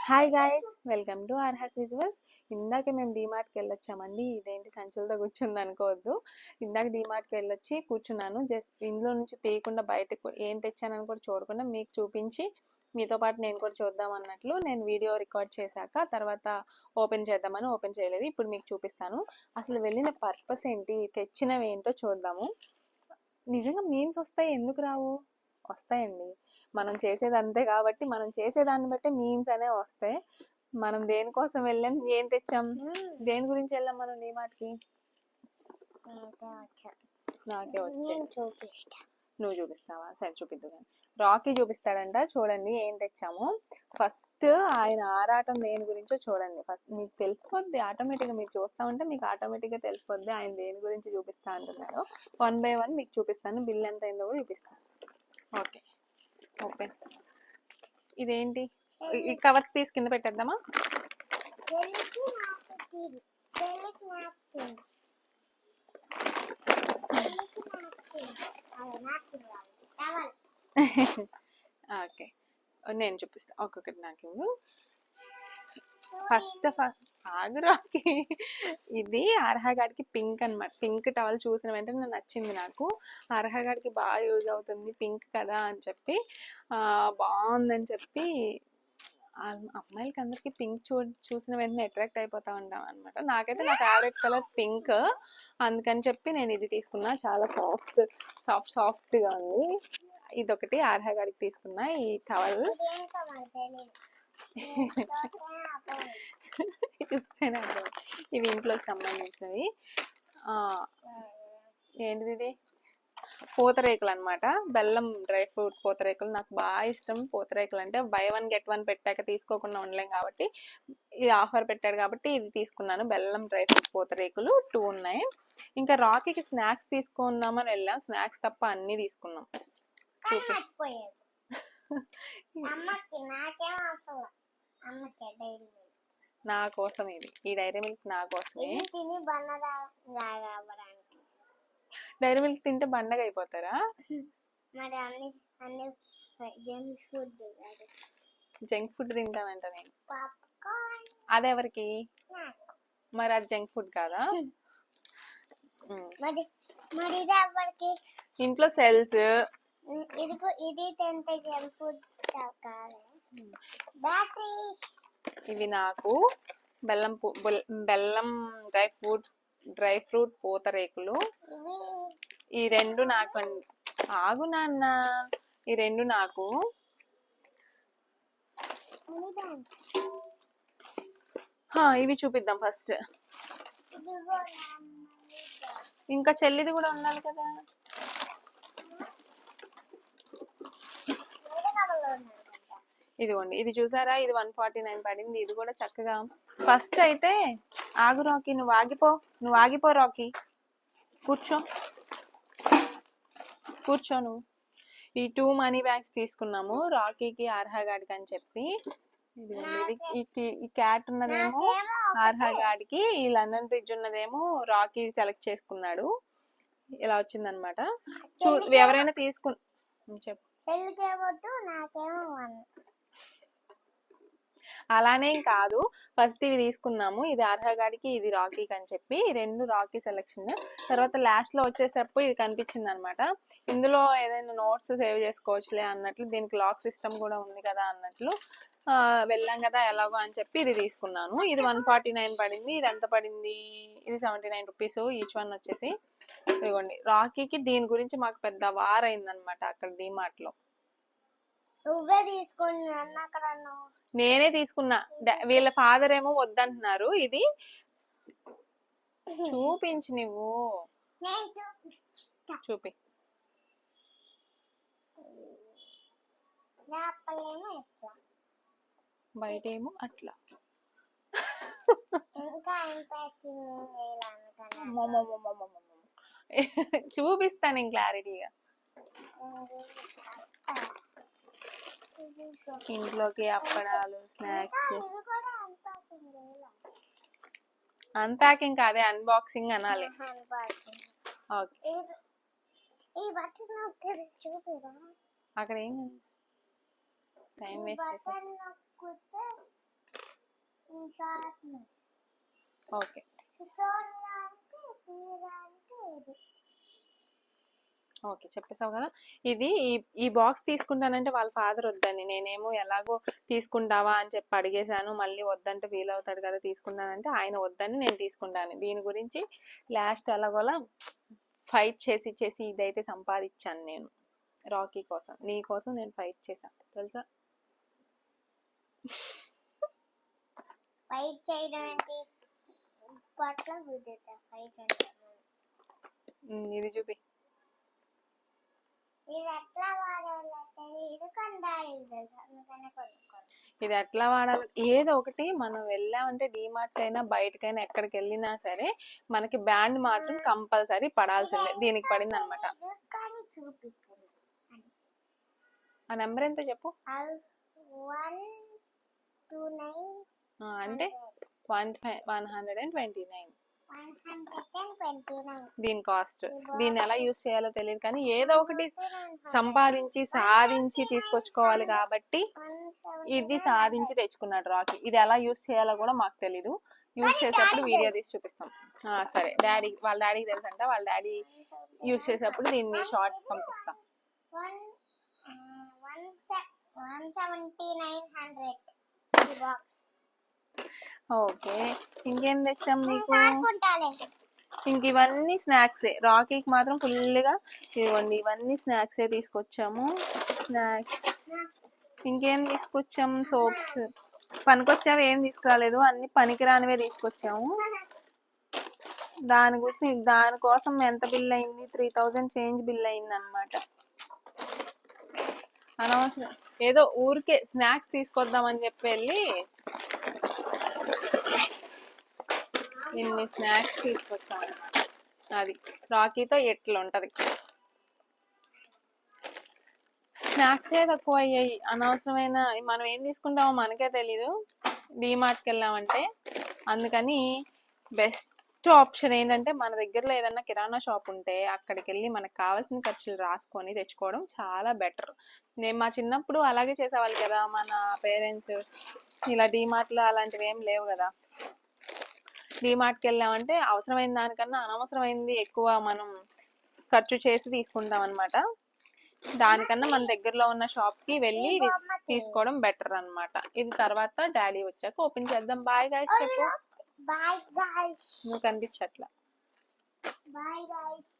Hi guys, welcome to Arha's visuals. ఇందాక మేము డీమార్ట్కి వెళ్ళొచ్చామండి. ఇదేంటి సంచులతో కూర్చుంది అనుకోవద్దు. ఇందాక డీమార్ట్కి వెళ్ళొచ్చి కూర్చున్నాను. జస్ట్ ఇందులో నుంచి తీయకుండా బయటకు ఏం తెచ్చానని కూడా చూడకుండా మీకు చూపించి మీతో పాటు నేను కూడా చూద్దాం అన్నట్లు నేను వీడియో రికార్డ్ చేశాక తర్వాత ఓపెన్ చేద్దామని ఓపెన్ చేయలేదు. ఇప్పుడు మీకు చూపిస్తాను. అసలు వెళ్ళిన పర్పస్ ఏంటి, తెచ్చినవి ఏంటో చూద్దాము. నిజంగా మీమ్స్ వస్తాయి, ఎందుకు రావు? వస్తాయండి. మనం చేసేది అంతే కాబట్టి మనం చేసేదాన్ని బట్టి మీమ్స్ అనేవి వస్తాయి. మనం దేనికోసం వెళ్ళాం, ఏం తెచ్చాం, దేని గురించి వెళ్ళాం మనం డీమార్ట్కి? నాకే వచ్చాయి. నువ్వు చూపిస్తావా? సరే చూపిద్దు. కానీ రాకీ చూపిస్తాడంట. చూడండి ఏం తెచ్చాము. ఫస్ట్ ఆయన ఆరాటం దేని గురించో చూడండి. ఫస్ట్ మీకు తెలిసిపోద్ది ఆటోమేటిక్గా. మీరు చూస్తా ఉంటే మీకు ఆటోమేటిక్గా తెలిసిపోద్ది ఆయన దేని గురించి చూపిస్తా అంటున్నాడు. 1 by 1 మీకు చూపిస్తాను. బిల్ ఎంత అయిందో కూడా చూపిస్తాను. Okay, open. ఇదేంటి? ఈ కవర్స్ తీసి కింద పెట్టేద్దామా? ఓకే, నేను చూపిస్తా. ఒక్కొక్కటి నాకు ఫస్ట్ ఆఫ్ ఆల్ ఆగురాకి. ఇది అర్హగాడికి పింక్ అనమాట. పింక్ టవల్ చూసిన వెంటనే నచ్చింది నాకు. అర్హగాడికి బాగా యూజ్ అవుతుంది పింక్ కదా అని చెప్పి బాగుందని చెప్పి అమ్మాయిలకి అందరికి పింక్ చూసిన వెంటనే అట్రాక్ట్ అయిపోతా ఉంటాం అనమాట. నాకైతే నా ఫేవరెట్ కలర్ పింక్, అందుకని చెప్పి నేను ఇది తీసుకున్నా. చాలా సాఫ్ట్గా ఉంది. ఇదొకటి ఆర్హగాడికి తీసుకున్నా ఈ టవల్. చూస్తేనే అర్థం. ఇవి ఇంట్లోకి సంబంధించినవి. ఏంటిది ఇది? పూతరేకులు అనమాట. బెల్లం డ్రై ఫ్రూట్ పూతరేకులు. నాకు బాగా ఇష్టం పూతరేకులు అంటే. బై 1 get 1 పెట్టాక తీసుకోకుండా ఉండలేం కాబట్టి ఇది ఆఫర్ పెట్టాడు కాబట్టి ఇది తీసుకున్నాను. బెల్లం డ్రై ఫ్రూట్ పూతరేకులు 2 ఉన్నాయి. ఇంకా రాకీకి స్నాక్స్ తీసుకుందామని వెళ్ళాం. స్నాక్స్ తప్ప అన్ని తీసుకున్నాం. నా కోసం ఇది. ఈ డైరీ మిల్క్ నా కోసమే. డైరీ మిల్క్ తింటే బండగా అయిపోతారా? జంక్ ఫుడ్ తింటానంట నేను. అదెవరికి? మరి అది జంక్ ఫుడ్ కాదా? ఇంట్లో సెల్స్. ఇవి నాకు బెల్లం డ్రై ఫ్రూట్ పూతరేకులు. ఈ 2 నాకు. ఆగు నాన్న, ఈ 2 నాకు. ఇవి చూపిద్దాం ఫస్ట్. ఇంకా చెల్లిది కూడా ఉండాలి కదా. ఇదిగోండి, ఇది చూసారా? ఇది 149 పడింది. ఇది కూడా చక్కగా. ఫస్ట్ అయితే ఆగు రాకీ, నువ్వు ఆగిపో రాకీ. కూర్చో నువ్వు. ఈ 2 మనీ బ్యాగ్స్ తీసుకున్నాము రాకీకి ఆర్హగాడికి అని చెప్పి. ఇది ఈ క్యాట్ ఉన్నదేమో ఆర్హగాడికి, ఈ లండన్ బ్రిడ్జ్ ఉన్నదేమో రాకీ సెలెక్ట్ చేసుకున్నాడు. ఇలా వచ్చిందనమాట. ఎవరైనా చెప్పు. అలానేం కాదు. ఫస్ట్ ఇవి తీసుకున్నాము. ఇది అర్హగాడికి, ఇది రాకీకి అని చెప్పి 2 రాకీ సెలెక్షన్. తర్వాత లాస్ట్ లో వచ్చేసప్పుడు ఇది కనిపించింది అనమాట. ఇందులో ఏదైనా నోట్స్ సేవ్ చేసుకోవచ్చులే అన్నట్లు, దీనికి లాక్ సిస్టమ్ కూడా ఉంది కదా అన్నట్లు వెళ్ళాం కదా ఎలాగో అని చెప్పి ఇది తీసుకున్నాను. ఇది 149 పడింది. ఇది ఎంత పడింది? ఇది 79 రూపీస్ ఈచ్ వన్ వచ్చేసి. ఇదిగోండి, రాకీకి దీని గురించి మాకు పెద్ద వారైందనమాట అక్కడ డీమార్ట్ లో. నేనే తీసుకున్నా. వీళ్ళ ఫాదర్ ఏమో వద్దంటున్నారు. ఇది చూపించి నువ్వు చూపి. బయట ఏమో అట్లా. చూపిస్తాను నేను క్లారిటీగా. ఇంట్లోకి అప్పడాలు, స్నాక్స్. అన్పాకింగ్ కాదే, అన్బాక్సింగ్ అనాలి. అక్కడ ఏం టైం వేస్ట్ చేసా. ఓకే ఓకే చెప్పేసావు కదా. ఇది ఈ బాక్స్ తీసుకుంటానంటే వాళ్ళ ఫాదర్ వద్దని, నేనేమో ఎలాగో తీసుకుంటావా అని చెప్పి అడిగేశాను. మళ్ళీ వద్దంటే ఫీల్ అవుతాడు కదా, తీసుకుంటానంటే ఆయన వద్దని నేను తీసుకుంటాను. దీని గురించి లాస్ట్ ఎలాగోలా ఫైట్ చేసి ఇదైతే సంపాదించాను నేను రాకీ కోసం. నీ కోసం నేను ఫైట్ చేశాను తెలుసా. ఫైట్ చేయడం అంటే ఇది చూపి. ఇది ఎట్లా వాడాలి, ఏదో ఒకటి మనం వెళ్ళామంటే డీమార్ట్ అయినా బయటకైనా ఎక్కడికి వెళ్ళినా సరే మనకి బ్యాండ్ మాత్రం కంపల్సరీ పడాల్సిందే. దీనికి పడింది అనమాట. ఆ నెంబర్ ఎంత చెప్పు. అంటే 129 దీని కాస్ట్. దీన్ని ఎలా యూజ్ చేయాలో తెలియదు కానీ ఏదో ఒకటి సంపాదించి సాధించి తీసుకొచ్చుకోవాలి కాబట్టి ఇది సాధించి తెచ్చుకున్నాడు రాకీ. ఇది ఎలా యూజ్ చేయాలో కూడా మాకు తెలీదు. యూజ్ చేసేప్పుడు వీడియో తీసి చూపిస్తాం. సరే, వాళ్ళ డాడీకి తెలుసంట. వాళ్ళ డాడీ యూజ్ చేసేప్పుడు దీన్ని షార్ట్ పంపిస్తాం. ఓకే, ఇంకేం తెచ్చాం మీకు? ఇంక ఇవన్నీ స్నాక్సే. రాకీకి మాత్రం ఫుల్గా ఇవ్వండి, ఇవన్నీ స్నాక్సే తీసుకొచ్చాము. స్నాక్స్ ఇంకేం తీసుకొచ్చాము? సోప్స్ పనికొచ్చావి ఏం తీసుకురాలేదు, అన్ని పనికిరానివే తీసుకొచ్చాము. దానికోసం ఎంత బిల్ అయింది? 3000 చేంజ్ బిల్ అయింది అనమాట. అనవసరం ఏదో ఊరికే స్నాక్స్ తీసుకొద్దామని చెప్పి వెళ్ళి ఇన్ని స్నాక్స్ తీసుకొచ్చాము. అది రాకీతో ఎట్లా ఉంటది. స్నాక్సే తక్కువ అయ్యాయి, అనవసరమైన. మనం ఏం తీసుకుంటామో మనకే తెలీదు డీమార్ట్కి వెళ్ళామంటే. అందుకని బెస్ట్ ఆప్షన్ ఏంటంటే మన దగ్గరలో ఏదన్నా కిరాణా షాప్ ఉంటే అక్కడికి వెళ్ళి మనకు కావాల్సిన ఖర్చులు రాసుకొని తెచ్చుకోవడం చాలా బెటర్. నేను మా చిన్నప్పుడు అలాగే చేసేవాళ్ళు కదా మన పేరెంట్స్. ఇలా డీమార్ట్లో అలాంటివి ఏం లేవు కదా. డీమార్ట్కి వెళ్ళామంటే అవసరమైన దానికన్నా అనవసరమైంది ఎక్కువ మనం ఖర్చు చేసి తీసుకుంటాం అనమాట. దానికన్నా మన దగ్గరలో ఉన్న షాప్కి వెళ్ళి తీసుకోవడం బెటర్ అనమాట. ఇది తర్వాత డాడీ వచ్చాక ఓపెన్ చేద్దాం. బాయ్ గాయ్స్ చెప్పు. Bye guys. నువ్వు కనిపించట్లా. Bye guys.